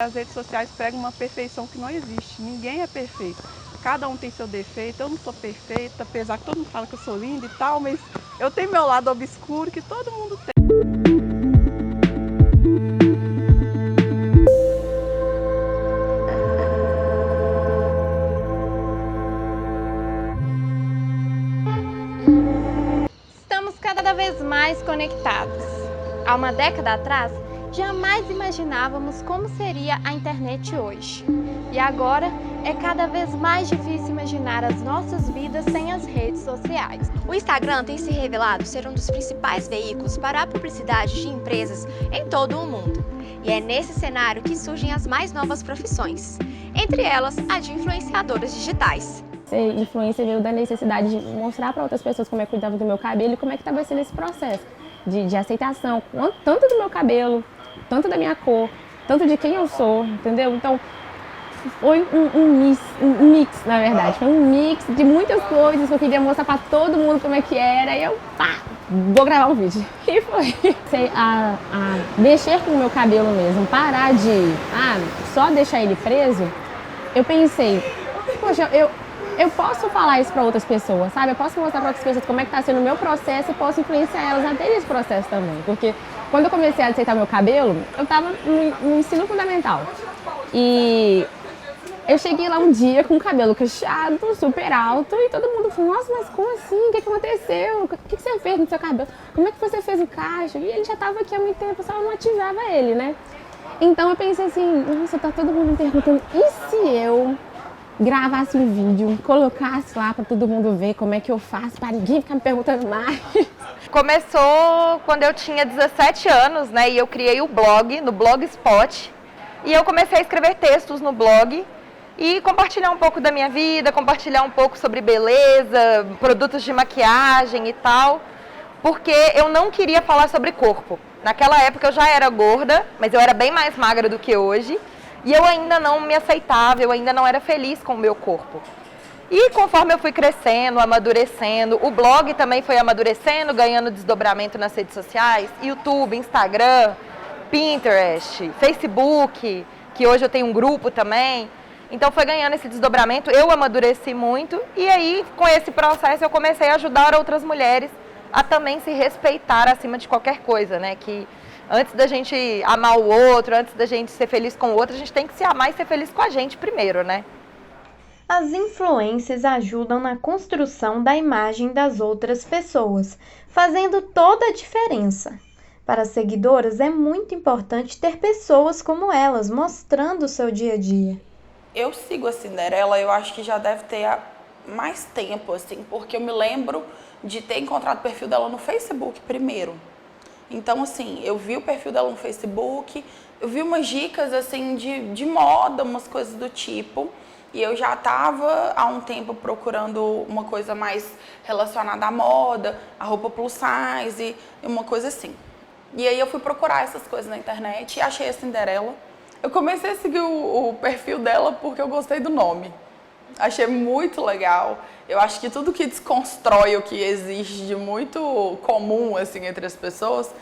As redes sociais pregam uma perfeição que não existe, ninguém é perfeito. Cada um tem seu defeito, eu não sou perfeita, apesar que todo mundo fala que eu sou linda e tal, mas eu tenho meu lado obscuro que todo mundo tem. Estamos cada vez mais conectados. Há uma década atrás, jamais imaginávamos como seria a internet hoje. E agora é cada vez mais difícil imaginar as nossas vidas sem as redes sociais. O Instagram tem se revelado ser um dos principais veículos para a publicidade de empresas em todo o mundo. E é nesse cenário que surgem as mais novas profissões, entre elas a de influenciadoras digitais. Ser influencer veio da necessidade de mostrar para outras pessoas como é que eu cuidava do meu cabelo e como é que estava sendo esse processo de aceitação, tanto do meu cabelo, tanto da minha cor, tanto de quem eu sou, entendeu? Então, foi um mix, na verdade, foi um mix de muitas coisas que eu queria mostrar para todo mundo como é que era e eu, vou gravar um vídeo. E foi. A mexer com o meu cabelo mesmo, parar de, só deixar ele preso, eu pensei, poxa, eu posso falar isso para outras pessoas, sabe? Eu posso mostrar para outras pessoas como é que está sendo o meu processo e posso influenciar elas a terem esse processo também. Porque quando eu comecei a aceitar meu cabelo, eu estava no ensino fundamental. E eu cheguei lá um dia com o cabelo cacheado, super alto, e todo mundo falou, nossa, mas como assim? O que aconteceu? O que você fez no seu cabelo? Como é que você fez o cacho? E ele já estava aqui há muito tempo, só não ativava ele, né? Então eu pensei assim, nossa, tá todo mundo me perguntando, e se eu gravasse um vídeo, colocasse lá para todo mundo ver como é que eu faço, para ninguém ficar me perguntando mais. Começou quando eu tinha 17 anos, né, e eu criei o blog, no Blogspot, e eu comecei a escrever textos no blog e compartilhar um pouco da minha vida, compartilhar um pouco sobre beleza, produtos de maquiagem e tal, porque eu não queria falar sobre corpo. Naquela época eu já era gorda, mas eu era bem mais magra do que hoje, e eu ainda não me aceitava, eu ainda não era feliz com o meu corpo. E conforme eu fui crescendo, amadurecendo, o blog também foi amadurecendo, ganhando desdobramento nas redes sociais, YouTube, Instagram, Pinterest, Facebook, que hoje eu tenho um grupo também. Então foi ganhando esse desdobramento, eu amadureci muito e aí com esse processo eu comecei a ajudar outras mulheres a também se respeitar acima de qualquer coisa, né? Que antes da gente amar o outro, antes da gente ser feliz com o outro, a gente tem que se amar e ser feliz com a gente primeiro, né? As influências ajudam na construção da imagem das outras pessoas, fazendo toda a diferença. Para as seguidoras é muito importante ter pessoas como elas, mostrando o seu dia a dia. Eu sigo a Cinderela, eu acho que já deve ter há mais tempo, assim, porque eu me lembro de ter encontrado o perfil dela no Facebook primeiro. Então, assim, eu vi o perfil dela no Facebook, eu vi umas dicas, assim, de moda, umas coisas do tipo, e eu já estava há um tempo procurando uma coisa mais relacionada à moda, a roupa plus size, uma coisa assim. E aí eu fui procurar essas coisas na internet e achei a Cinderela. Eu comecei a seguir o perfil dela porque eu gostei do nome. Achei muito legal. Eu acho que tudo que desconstrói o que existe de muito comum assim, entre as pessoas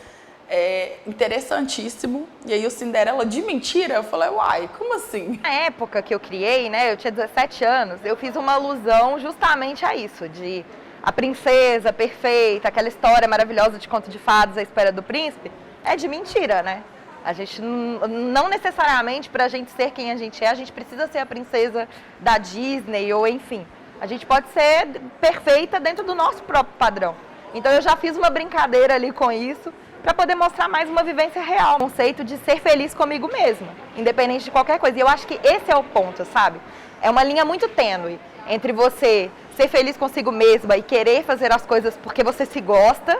é interessantíssimo. E aí o Cinderela de mentira, eu falei, uai, como assim? Na época que eu criei, né, eu tinha 17 anos, eu fiz uma alusão justamente a isso, de a princesa perfeita, aquela história maravilhosa de conto de fadas à espera do príncipe, é de mentira, né? A gente não necessariamente, para a gente ser quem a gente precisa ser a princesa da Disney ou enfim. A gente pode ser perfeita dentro do nosso próprio padrão. Então eu já fiz uma brincadeira ali com isso para poder mostrar mais uma vivência real. O conceito de ser feliz comigo mesma, independente de qualquer coisa. E eu acho que esse é o ponto, sabe? É uma linha muito tênue entre você ser feliz consigo mesma e querer fazer as coisas porque você se gosta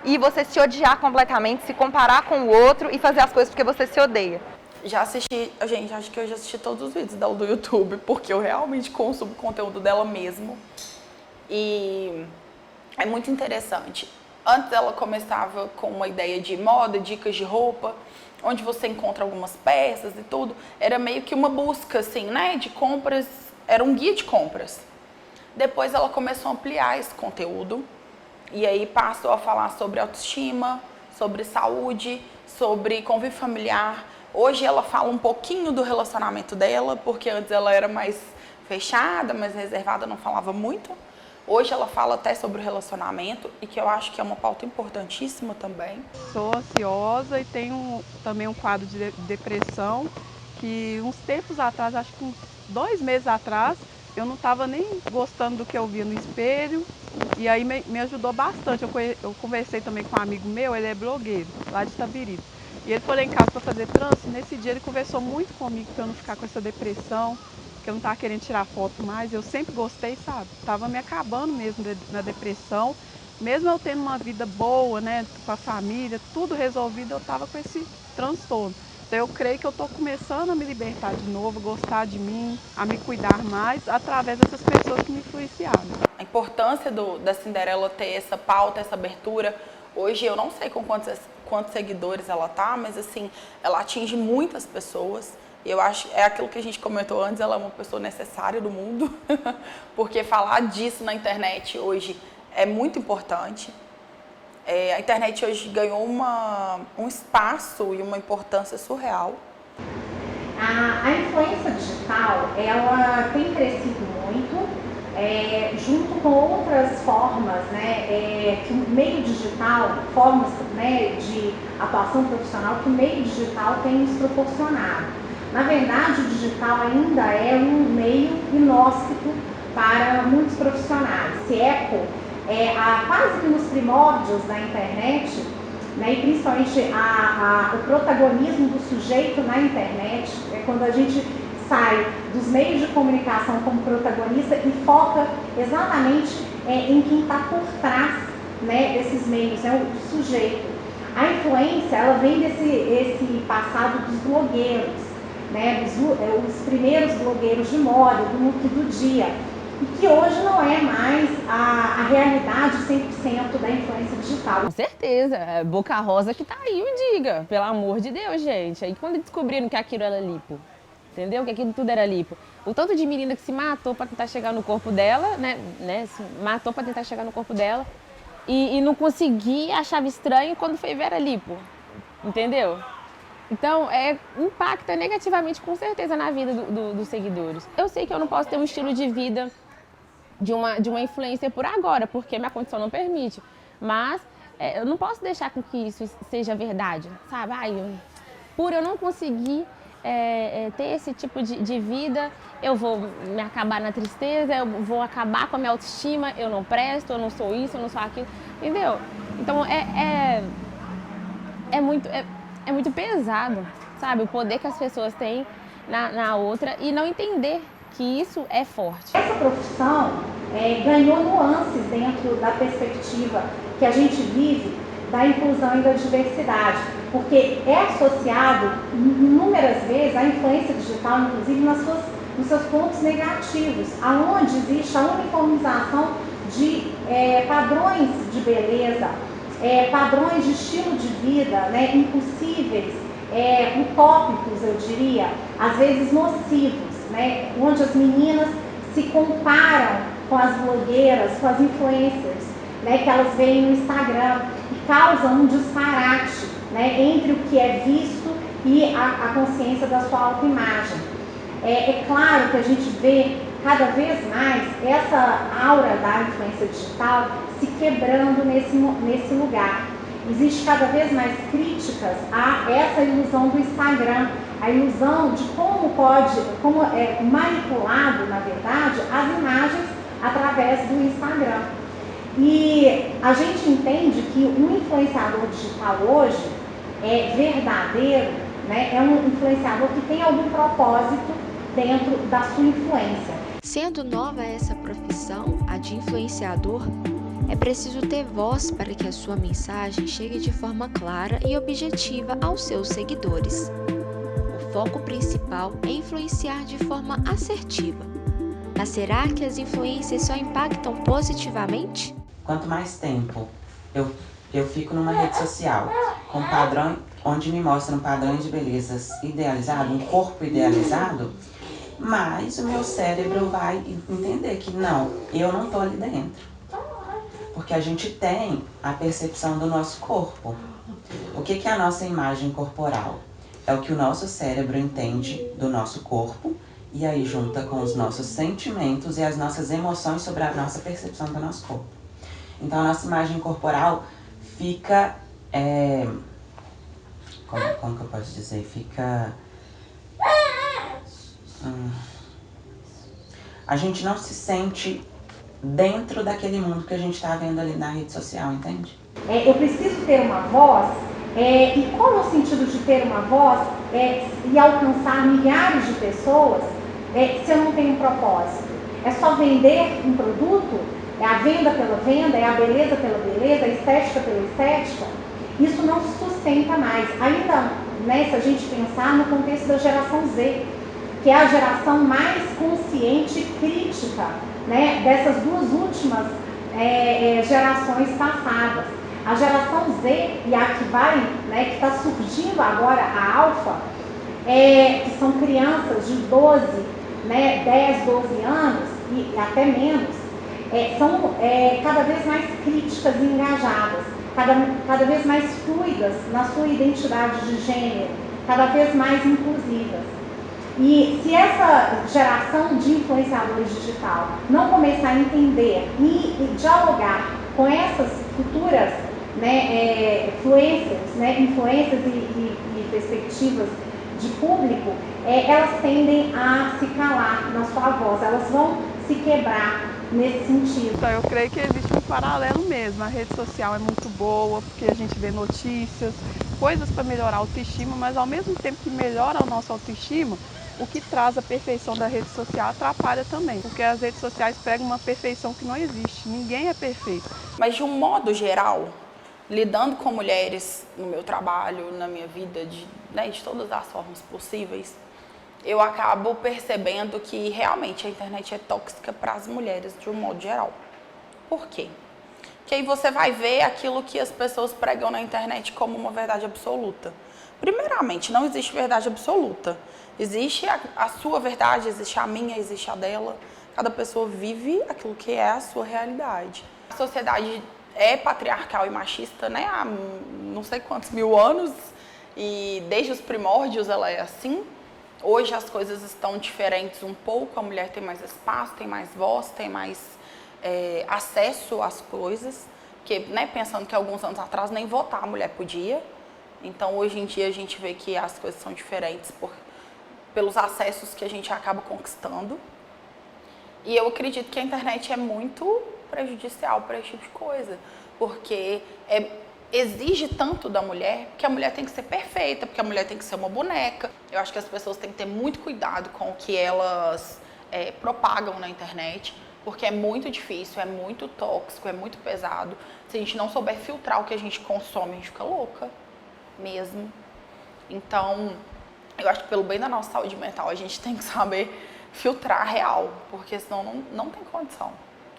e você se odiar completamente, se comparar com o outro e fazer as coisas porque você se odeia. Já assisti, gente, acho que eu já assisti todos os vídeos dela do YouTube, porque eu realmente consumo conteúdo dela mesmo. E é muito interessante. Antes ela começava com uma ideia de moda, dicas de roupa, onde você encontra algumas peças e tudo. Era meio que uma busca, assim, né, de compras, era um guia de compras. Depois ela começou a ampliar esse conteúdo. E aí passou a falar sobre autoestima, sobre saúde, sobre convívio familiar, Hoje ela fala um pouquinho do relacionamento dela, porque antes ela era mais fechada, mais reservada, não falava muito. Hoje ela fala até sobre o relacionamento, e que eu acho que é uma pauta importantíssima também. Sou ansiosa e tenho também um quadro de depressão, que uns tempos atrás, acho que uns 2 meses atrás, eu não estava nem gostando do que eu via no espelho, e aí me ajudou bastante. Eu conversei também com um amigo meu, ele é blogueiro, lá de Itabirito. E ele foi lá em casa para fazer trança, e nesse dia ele conversou muito comigo para eu não ficar com essa depressão, que eu não estava querendo tirar foto mais. Eu sempre gostei, sabe? Estava me acabando mesmo na depressão. Mesmo eu tendo uma vida boa, né, com a família, tudo resolvido, eu estava com esse transtorno. Então eu creio que eu estou começando a me libertar de novo, gostar de mim, a me cuidar mais, através dessas pessoas que me influenciaram. A importância da Cinderela ter essa pauta, essa abertura. Hoje eu não sei com quantos seguidores ela tá, mas assim, ela atinge muitas pessoas. Eu acho, é aquilo que a gente comentou antes, ela é uma pessoa necessária do mundo, porque falar disso na internet hoje é muito importante. A internet hoje ganhou um espaço e uma importância surreal. A influência digital, ela tem crescido muito, junto com outras formas, né, que o meio digital, formas, né, de atuação profissional que o meio digital tem nos proporcionado. Na verdade, o digital ainda é um meio inóspito para muitos profissionais. Esse eco quase que nos primórdios da internet, né, e principalmente o protagonismo do sujeito na internet, quando a gente sai dos meios de comunicação como protagonista e foca exatamente em quem está por trás, né, desses meios, né, o sujeito. A influência, ela vem desse passado dos blogueiros, né, os primeiros blogueiros de moda, do look do dia, e que hoje não é mais a realidade 100% da influência digital. Com certeza, Boca Rosa que tá aí, me diga, pelo amor de Deus, gente. Aí quando descobriram que aquilo era lipo, entendeu? Que aquilo tudo era lipo. O tanto de menina que se matou para tentar chegar no corpo dela, né, se matou para tentar chegar no corpo dela e não conseguia, achava estranho quando foi ver era lipo, entendeu? Então, impacta negativamente, com certeza, na vida dos seguidores. Eu sei que eu não posso ter um estilo de vida de uma influência por agora, porque minha condição não permite. Mas eu não posso deixar com que isso seja verdade, sabe? Por eu não conseguir ter esse tipo de vida, eu vou me acabar na tristeza, eu vou acabar com a minha autoestima, eu não presto, eu não sou isso, eu não sou aquilo, entendeu? Então, é muito pesado, sabe? O poder que as pessoas têm na outra e não entender que isso é forte. Essa profissão ganhou nuances dentro da perspectiva que a gente vive da inclusão e da diversidade, porque é associado inúmeras vezes à influência digital, inclusive nos seus pontos negativos, aonde existe a uniformização de padrões de beleza, padrões de estilo de vida, né, impossíveis, utópicos, eu diria, às vezes nocivos, né, onde as meninas se comparam com as blogueiras, com as influencers, né, que elas veem no Instagram e causam um disparate, né, entre o que é visto e a consciência da sua autoimagem. É claro que a gente vê cada vez mais essa aura da influência digital se quebrando nesse lugar. Existe cada vez mais críticas a essa ilusão do Instagram, a ilusão de como é manipulado, na verdade, as imagens através do Instagram. E a gente entende que um influenciador digital hoje é verdadeiro, né? É um influenciador que tem algum propósito dentro da sua influência. Sendo nova essa profissão, a de influenciador, é preciso ter voz para que a sua mensagem chegue de forma clara e objetiva aos seus seguidores. O foco principal é influenciar de forma assertiva. Mas será que as influências só impactam positivamente? Quanto mais tempo eu fico numa rede social com padrão, onde me mostram padrões de belezas idealizado, um corpo idealizado, mais o meu cérebro vai entender que não, eu não estou ali dentro. Porque a gente tem a percepção do nosso corpo. O que é a nossa imagem corporal? é o que o nosso cérebro entende do nosso corpo, e aí junta com os nossos sentimentos e as nossas emoções sobre a nossa percepção do nosso corpo. Então a nossa imagem corporal fica, como que eu posso dizer, fica... a gente não se sente dentro daquele mundo que a gente está vendo ali na rede social, entende? Eu preciso ter uma voz, e qual é o sentido de ter uma voz e alcançar milhares de pessoas se eu não tenho um propósito? É só vender um produto? É a venda pela venda? É a beleza pela beleza? A estética pela estética? Isso não se sustenta mais. Ainda, né, se a gente pensar no contexto da geração Z, que é a geração mais consciente e crítica, né, dessas duas últimas gerações passadas. A geração Z e a que vai, né, que está surgindo agora, a Alfa, que são crianças de 12, né, 10, 12 anos e até menos, são cada vez mais críticas e engajadas, cada vez mais fluidas na sua identidade de gênero, cada vez mais inclusivas. E se essa geração de influenciadores digital não começar a entender e dialogar com essas futuras, né, influências, né, influências e perspectivas de público, elas tendem a se calar na sua voz, elas vão se quebrar nesse sentido. Então, eu creio que existe um paralelo mesmo. A rede social é muito boa, porque a gente vê notícias, coisas para melhorar a autoestima, mas ao mesmo tempo que melhora a nossa autoestima, o que traz a perfeição da rede social atrapalha também, porque as redes sociais pregam uma perfeição que não existe, ninguém é perfeito. Mas de um modo geral, lidando com mulheres no meu trabalho, na minha vida, de todas as formas possíveis, eu acabo percebendo que realmente a internet é tóxica para as mulheres de um modo geral. Por quê? Porque aí você vai ver aquilo que as pessoas pregam na internet como uma verdade absoluta. Primeiramente, não existe verdade absoluta. Existe a sua verdade, existe a minha, existe a dela. Cada pessoa vive aquilo que é a sua realidade. A sociedade é patriarcal e machista, né, há não sei quantos mil anos, e desde os primórdios ela é assim. Hoje as coisas estão diferentes um pouco, a mulher tem mais espaço, tem mais voz, tem mais acesso às coisas, porque, né, pensando que alguns anos atrás nem votar a mulher podia, então hoje em dia a gente vê que as coisas são diferentes pelos acessos que a gente acaba conquistando. E eu acredito que a internet é muito prejudicial para esse tipo de coisa, porque exige tanto da mulher, que a mulher tem que ser perfeita, porque a mulher tem que ser uma boneca. Eu acho que as pessoas têm que ter muito cuidado com o que elas propagam na internet, porque é muito difícil, é muito tóxico, é muito pesado. Se a gente não souber filtrar o que a gente consome, a gente fica louca mesmo. Então, eu acho que pelo bem da nossa saúde mental, a gente tem que saber filtrar real, porque senão não tem condição.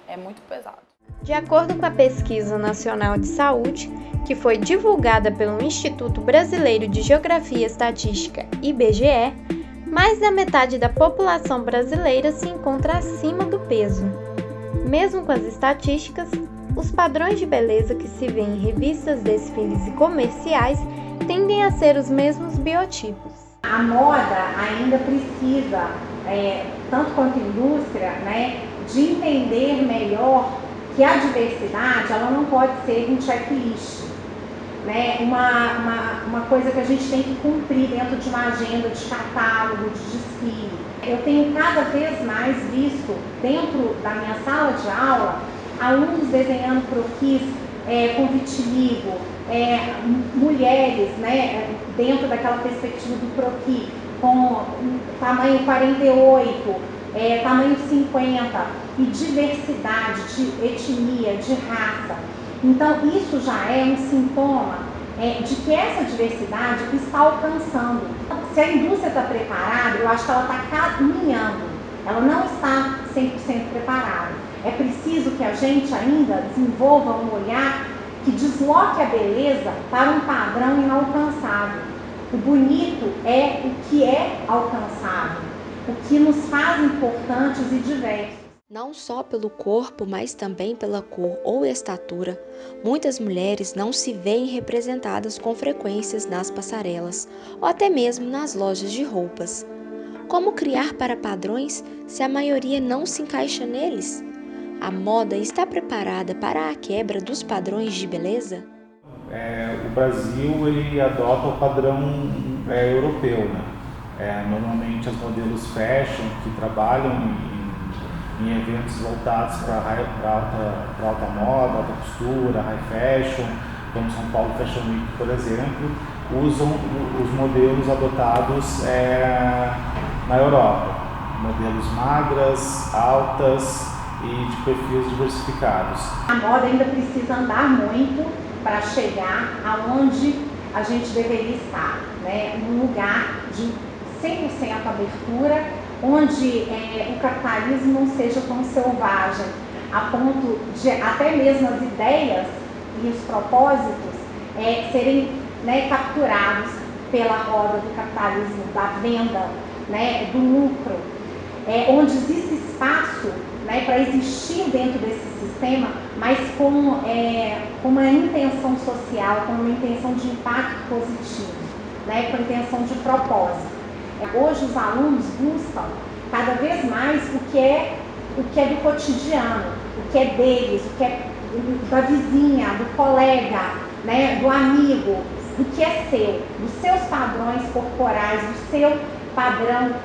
É muito pesado. De acordo com a Pesquisa Nacional de Saúde, que foi divulgada pelo Instituto Brasileiro de Geografia e Estatística, IBGE, mais da metade da população brasileira se encontra acima do peso. Mesmo com as estatísticas, os padrões de beleza que se vêem em revistas, desfiles e comerciais tendem a ser os mesmos biotipos. A moda ainda precisa, tanto quanto a indústria, né, de entender melhor que a diversidade ela não pode ser um checklist, né? Uma coisa que a gente tem que cumprir dentro de uma agenda de catálogo, de desfile. Eu tenho cada vez mais visto dentro da minha sala de aula alunos desenhando croquis com vitiligo, mulheres, né, dentro daquela perspectiva do croquis com tamanho 48, tamanho 50, e diversidade de etnia, de raça. Então isso já é um sintoma de que essa diversidade está alcançando. Se a indústria está preparada, eu acho que ela está caminhando, ela não está 100% preparada. É preciso que a gente ainda desenvolva um olhar que desloque a beleza para um padrão inalcançável. O bonito é o que é alcançável, o que nos faz importantes e diversos. Não só pelo corpo, mas também pela cor ou estatura, muitas mulheres não se veem representadas com frequências nas passarelas ou até mesmo nas lojas de roupas. Como criar para padrões se a maioria não se encaixa neles? A moda está preparada para a quebra dos padrões de beleza? O Brasil ele adota o padrão europeu, né? Normalmente as modelos fashion que trabalham em eventos voltados para alta moda, alta costura, high fashion, como São Paulo Fashion Week, por exemplo, usam os modelos adotados na Europa. Modelos magras, altas e de perfis diversificados. A moda ainda precisa andar muito para chegar aonde a gente deveria estar, né? Num lugar de 100% abertura, onde o capitalismo não seja tão selvagem, a ponto de até mesmo as ideias e os propósitos serem, né, capturados pela roda do capitalismo, da venda, né, do lucro, onde existe espaço, né, para existir dentro desse sistema, mas com uma intenção social, com uma intenção de impacto positivo, né, com a intenção de propósito. Hoje os alunos buscam cada vez mais o que é do cotidiano, o que é deles, o que é da vizinha, do colega, né, do amigo, do que é seu, dos seus padrões corporais, do seu padrão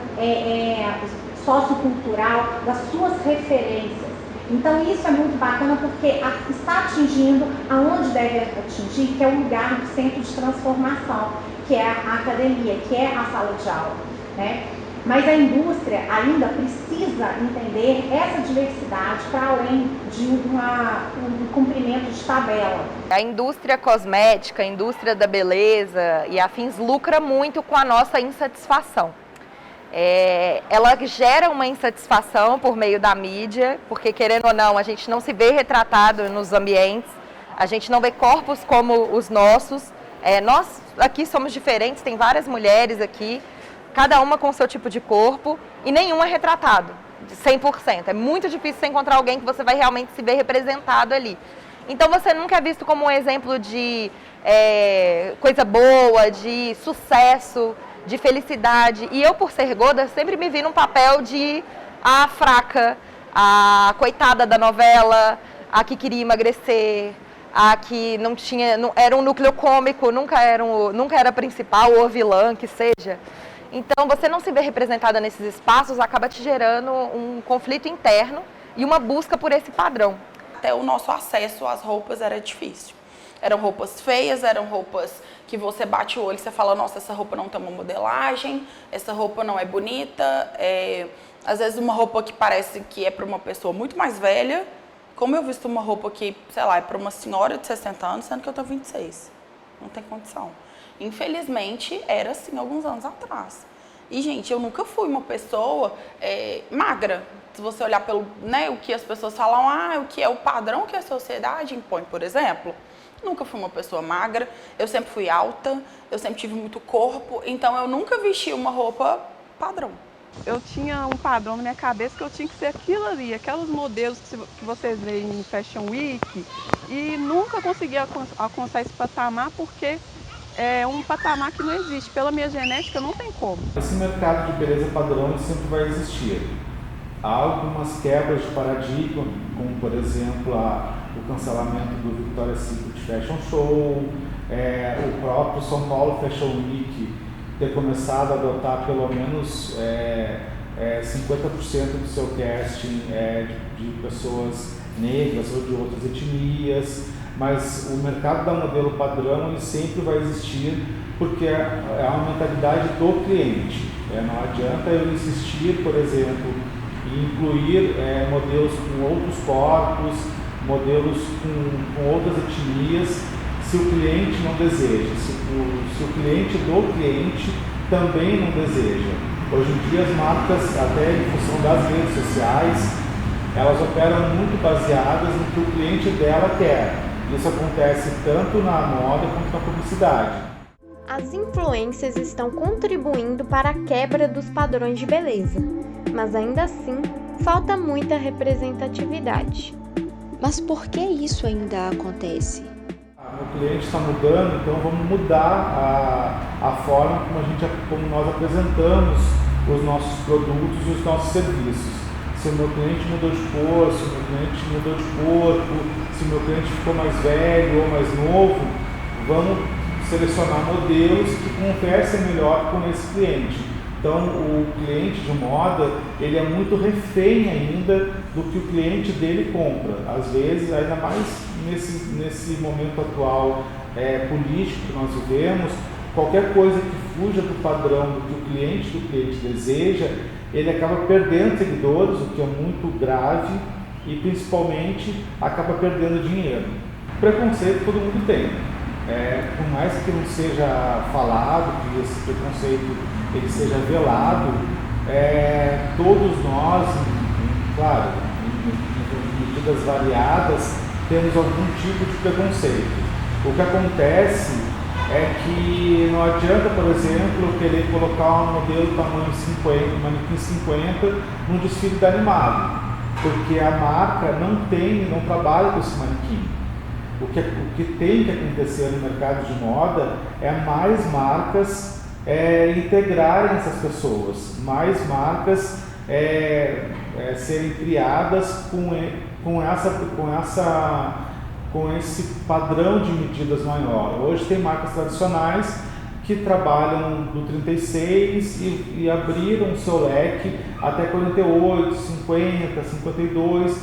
sociocultural, das suas referências. Então isso é muito bacana porque está atingindo aonde deve atingir, que é o lugar do centro de transformação, que é a academia, que é a sala de aula, né? Mas a indústria ainda precisa entender essa diversidade para além de um cumprimento de tabela. A indústria cosmética, a indústria da beleza e afins lucra muito com a nossa insatisfação. Ela gera uma insatisfação por meio da mídia, porque querendo ou não, a gente não se vê retratado nos ambientes, a gente não vê corpos como os nossos. Nós aqui somos diferentes, tem várias mulheres aqui, cada uma com o seu tipo de corpo e nenhum é retratado, 100%. É muito difícil você encontrar alguém que você vai realmente se ver representado ali. Então você nunca é visto como um exemplo de coisa boa, de sucesso, de felicidade. E eu, por ser gorda, sempre me vi num papel de a fraca, a coitada da novela, a que queria emagrecer, a que não era um núcleo cômico, nunca era principal ou vilã, que seja. Então, você não se vê representada nesses espaços acaba te gerando um conflito interno e uma busca por esse padrão. Até o nosso acesso às roupas era difícil. Eram roupas feias, eram roupas que você bate o olho e você fala, nossa, essa roupa não tem uma modelagem, essa roupa não é bonita. Às vezes uma roupa que parece que é para uma pessoa muito mais velha, como eu visto uma roupa que, sei lá, é para uma senhora de 60 anos, sendo que eu tô 26. Não tem condição. Infelizmente, era assim alguns anos atrás. E, gente, eu nunca fui uma pessoa magra. Se você olhar pelo, né, o que as pessoas falam, o que é o padrão que a sociedade impõe, por exemplo. Nunca fui uma pessoa magra, eu sempre fui alta, eu sempre tive muito corpo, então eu nunca vesti uma roupa padrão. Eu tinha um padrão na minha cabeça que eu tinha que ser aquilo ali, aqueles modelos que vocês veem em Fashion Week, e nunca consegui alcançar esse patamar porque é um patamar que não existe. Pela minha genética não tem como. Esse mercado de beleza padrão sempre vai existir. Há algumas quebras de paradigma, como por exemplo o cancelamento do Victoria's Secret Fashion Show, o próprio São Paulo Fashion Week ter começado a adotar pelo menos 50% do seu casting de pessoas negras ou de outras etnias, mas o mercado da modelo padrão ele sempre vai existir porque é uma mentalidade do cliente. Não adianta eu insistir, por exemplo, em incluir modelos com outros corpos, modelos com outras etnias, se o cliente não deseja, se o cliente do cliente também não deseja. Hoje em dia as marcas, até em função das redes sociais, elas operam muito baseadas no que o cliente dela quer. Isso acontece tanto na moda quanto na publicidade. As influências estão contribuindo para a quebra dos padrões de beleza, mas ainda assim falta muita representatividade. Mas por que isso ainda acontece? O cliente está mudando, então vamos mudar a forma como nós apresentamos os nossos produtos e os nossos serviços. Se o meu cliente mudou de cor, se o meu cliente mudou de corpo, se o meu cliente ficou mais velho ou mais novo, vamos selecionar modelos que conversem melhor com esse cliente. Então, o cliente de moda, ele é muito refém ainda do que o cliente dele compra. Às vezes, ainda mais nesse momento atual político que nós vivemos, qualquer coisa que fuja do padrão do que o cliente deseja, ele acaba perdendo seguidores, o que é muito grave, e principalmente acaba perdendo dinheiro. Preconceito todo mundo tem. Por mais que não seja falado, que esse preconceito ele seja velado, todos nós, claro, em medidas variadas, temos algum tipo de preconceito. O que acontece é que não adianta, por exemplo, eu querer colocar um modelo tamanho 50, um manequim 50, num desfile da Animado, porque a marca não trabalha com esse manequim. O que tem que acontecer no mercado de moda é mais marcas integrarem essas pessoas, mais marcas serem criadas com esse padrão de medidas maior. Hoje tem marcas tradicionais que trabalham do 36 e abriram o seu leque até 48, 50, 52,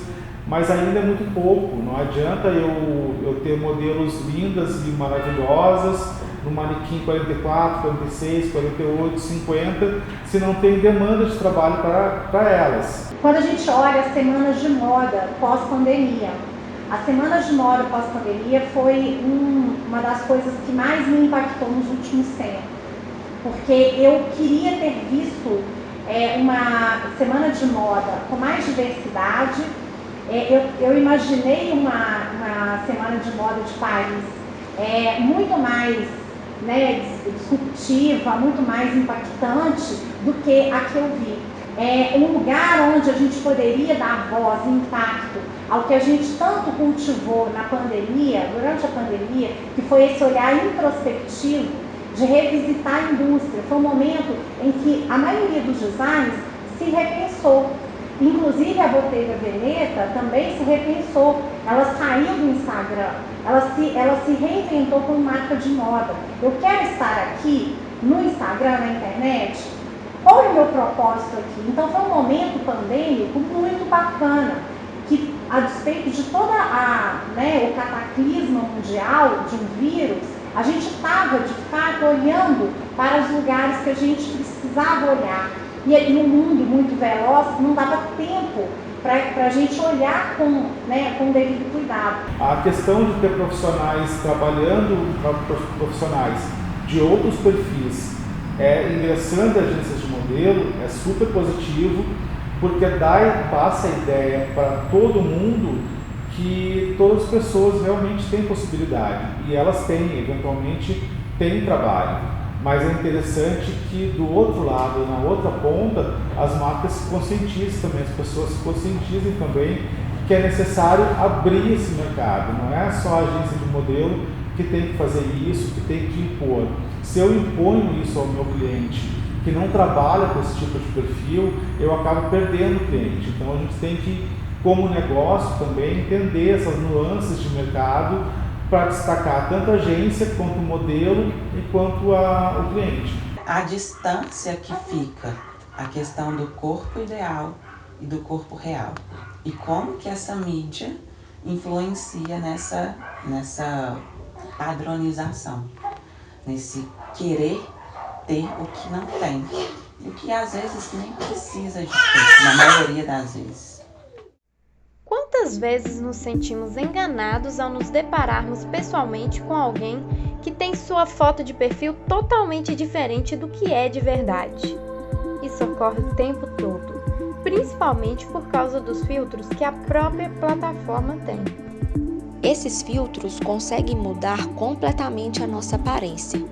mas ainda é muito pouco. Não adianta eu ter modelos lindas e maravilhosas no manequim 44, 46, 48, 50, se não tem demanda de trabalho para elas. Quando a gente olha as semanas de moda pós-pandemia, a semana de moda pós-pandemia foi uma das coisas que mais me impactou nos últimos tempos, porque eu queria ter visto uma semana de moda com mais diversidade. Eu imaginei uma semana de moda de Paris muito mais disruptiva, muito mais impactante do que a que eu vi. Um lugar onde a gente poderia dar voz e impacto ao que a gente tanto cultivou na pandemia, durante a pandemia, que foi esse olhar introspectivo de revisitar a indústria. Foi um momento em que a maioria dos designers se repensou. Inclusive a Bottega Veneta também se repensou. Ela saiu do Instagram, ela se reinventou como marca de moda. Eu quero estar aqui no Instagram, na internet. Qual é o meu propósito aqui? Então foi um momento pandêmico muito bacana, que a despeito de toda o cataclisma mundial de um vírus, a gente estava de fato olhando para os lugares que a gente precisava olhar. E num mundo muito veloz, não dava tempo para a gente olhar com devido cuidado. A questão de ter profissionais trabalhando para profissionais de outros perfis, ingressando em agências de modelo, é super positivo, porque passa a ideia para todo mundo que todas as pessoas realmente têm possibilidade, e elas eventualmente têm trabalho. Mas é interessante que do outro lado, na outra ponta, as marcas se conscientizem também, as pessoas se conscientizem também que é necessário abrir esse mercado. Não é só a agência de modelo que tem que fazer isso, que tem que impor. Se eu imponho isso ao meu cliente, que não trabalha com esse tipo de perfil, eu acabo perdendo o cliente. Então a gente tem que, como negócio também, entender essas nuances de mercado para destacar tanto a agência quanto o modelo e quanto o cliente. A distância que fica, a questão do corpo ideal e do corpo real. E como que essa mídia influencia nessa padronização, nesse querer ter o que não tem, e o que às vezes nem precisa de ter, na maioria das vezes. Quantas vezes nos sentimos enganados ao nos depararmos pessoalmente com alguém que tem sua foto de perfil totalmente diferente do que é de verdade? Isso ocorre o tempo todo, principalmente por causa dos filtros que a própria plataforma tem. Esses filtros conseguem mudar completamente a nossa aparência.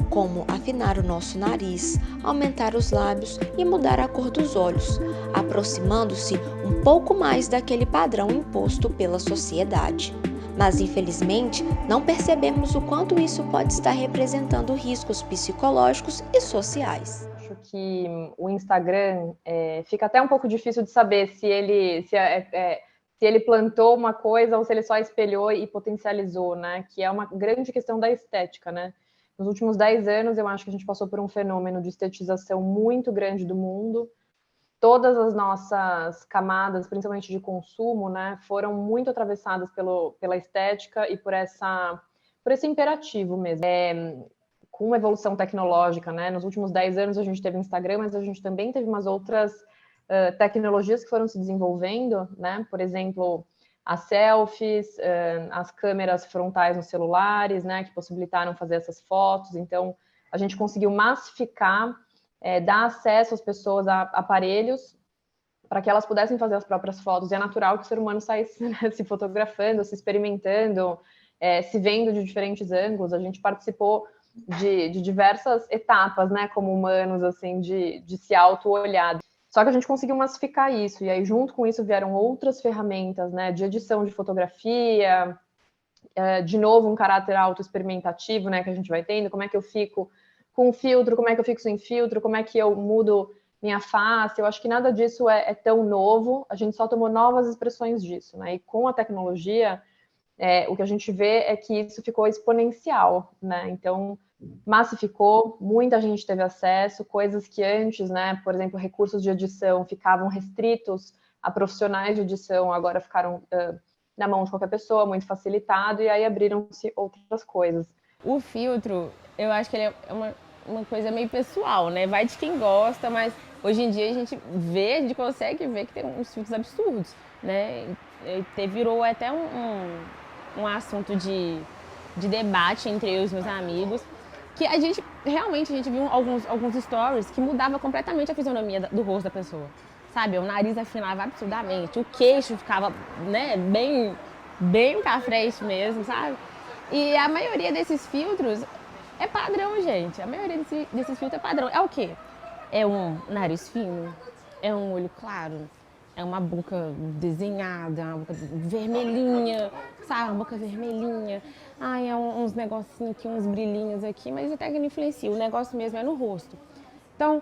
como afinar o nosso nariz, aumentar os lábios e mudar a cor dos olhos, aproximando-se um pouco mais daquele padrão imposto pela sociedade. Mas, infelizmente, não percebemos o quanto isso pode estar representando riscos psicológicos e sociais. Acho que o Instagram fica até um pouco difícil de saber se ele plantou uma coisa ou se ele só espelhou e potencializou, né? Que é uma grande questão da estética, né? Nos últimos 10 anos, eu acho que a gente passou por um fenômeno de estetização muito grande do mundo. Todas as nossas camadas, principalmente de consumo, né, foram muito atravessadas pela estética e por esse imperativo mesmo. Com a evolução tecnológica, né, nos últimos 10 anos a gente teve Instagram, mas a gente também teve umas outras tecnologias que foram se desenvolvendo, né, por exemplo, as selfies, as câmeras frontais nos celulares, né, que possibilitaram fazer essas fotos. Então, a gente conseguiu massificar, dar acesso às pessoas a aparelhos para que elas pudessem fazer as próprias fotos. E é natural que o ser humano saísse, né, se fotografando, se experimentando, se vendo de diferentes ângulos. A gente participou de diversas etapas, né, como humanos, assim, de se auto-olhar. Só que a gente conseguiu massificar isso, e aí junto com isso vieram outras ferramentas, né, de edição de fotografia, de novo um caráter auto-experimentativo, né, que a gente vai tendo, como é que eu fico com filtro, como é que eu fico sem filtro, como é que eu mudo minha face. Eu acho que nada disso é tão novo, a gente só tomou novas expressões disso, né? E com a tecnologia, o que a gente vê é que isso ficou exponencial, né? Então, massificou, muita gente teve acesso, coisas que antes, né, por exemplo, recursos de edição ficavam restritos a profissionais de edição, agora ficaram na mão de qualquer pessoa, muito facilitado, e aí abriram-se outras coisas. O filtro, eu acho que ele é uma coisa meio pessoal, né? Vai de quem gosta, mas hoje em dia a gente consegue ver que tem uns filtros absurdos, né? Virou até um assunto de debate entre eu e os meus amigos, que a gente viu alguns stories que mudava completamente a fisionomia do rosto da pessoa, sabe? O nariz afinava absurdamente, o queixo ficava, né, bem pra frente mesmo, sabe? E a maioria desses filtros é padrão, gente. A maioria desses filtros é padrão. É o quê? É um nariz fino, é um olho claro, é uma boca desenhada, uma boca vermelhinha, sabe? Uma boca vermelhinha. Ai, é uns negocinhos aqui, uns brilhinhos aqui, mas até que não influencia. O negócio mesmo é no rosto. Então,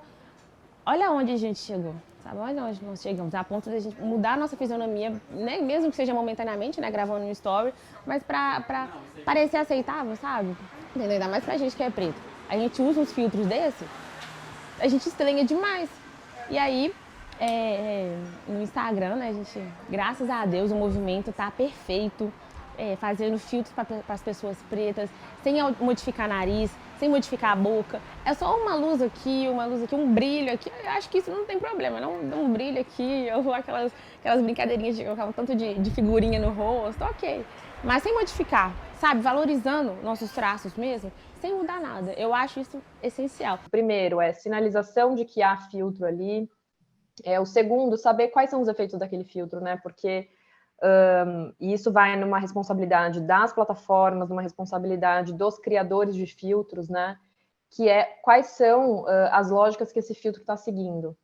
olha onde a gente chegou, sabe? Olha onde nós chegamos, a ponto de a gente mudar a nossa fisionomia, né? Mesmo que seja momentaneamente, né? Gravando um story, mas pra parecer aceitável, sabe? Entendeu? Ainda mais pra gente que é preto. A gente usa uns filtros desse, a gente estranha demais. E aí, no Instagram, né, a gente, graças a Deus, o movimento tá perfeito, fazendo filtros para as pessoas pretas, sem modificar nariz, sem modificar a boca. É só uma luz aqui, um brilho aqui. Eu acho que isso não tem problema, não um brilho aqui, ou aquelas brincadeirinhas de colocar um tanto de figurinha no rosto, ok. Mas sem modificar, sabe? Valorizando nossos traços mesmo, sem mudar nada. Eu acho isso essencial. Primeiro, sinalização de que há filtro ali. O segundo, saber quais são os efeitos daquele filtro, né? Porque isso vai numa responsabilidade das plataformas, numa responsabilidade dos criadores de filtros, né? Que quais são as lógicas que esse filtro está seguindo.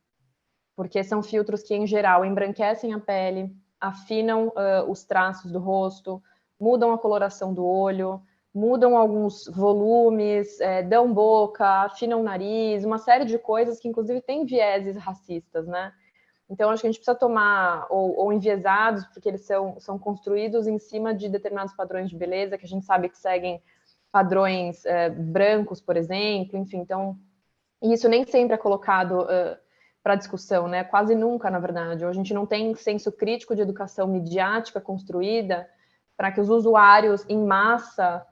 Porque são filtros que, em geral, embranquecem a pele, afinam os traços do rosto, mudam a coloração do olho, mudam alguns volumes, dão boca, afinam o nariz, uma série de coisas que, inclusive, têm vieses racistas, né? Então, acho que a gente precisa tomar, ou enviesados, porque eles são construídos em cima de determinados padrões de beleza, que a gente sabe que seguem padrões brancos, por exemplo, enfim. Então, isso nem sempre é colocado para discussão, né? Quase nunca, na verdade. Ou a gente não tem senso crítico de educação midiática construída para que os usuários em massa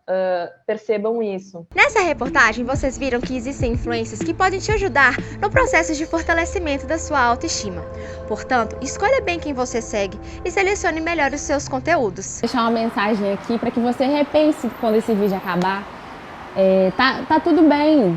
percebam isso. Nessa reportagem, vocês viram que existem influências que podem te ajudar no processo de fortalecimento da sua autoestima. Portanto, escolha bem quem você segue e selecione melhor os seus conteúdos. Vou deixar uma mensagem aqui para que você repense quando esse vídeo acabar. Tá tudo bem,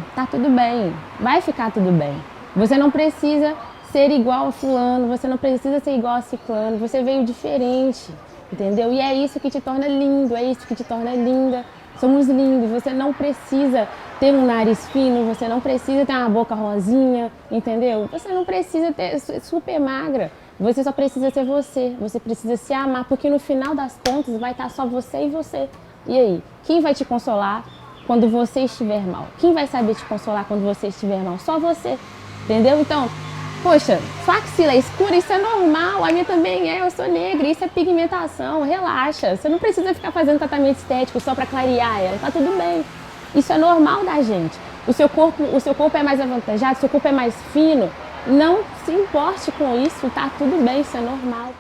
vai ficar tudo bem. Você não precisa ser igual a fulano, você não precisa ser igual a ciclano, você veio diferente. Entendeu? E é isso que te torna lindo, é isso que te torna linda. Somos lindos, você não precisa ter um nariz fino, você não precisa ter uma boca rosinha, entendeu? Você não precisa ter super magra, você só precisa ser você, você precisa se amar, porque no final das contas vai estar só você e você. E aí, quem vai te consolar quando você estiver mal? Quem vai saber te consolar quando você estiver mal? Só você, entendeu? Então, poxa, sua axila é escura, isso é normal, a minha também é, eu sou negra, isso é pigmentação, relaxa. Você não precisa ficar fazendo tratamento estético só para clarear ela, tá tudo bem. Isso é normal da gente. O seu corpo é mais avantajado, o seu corpo é mais fino, não se importe com isso, tá tudo bem, isso é normal.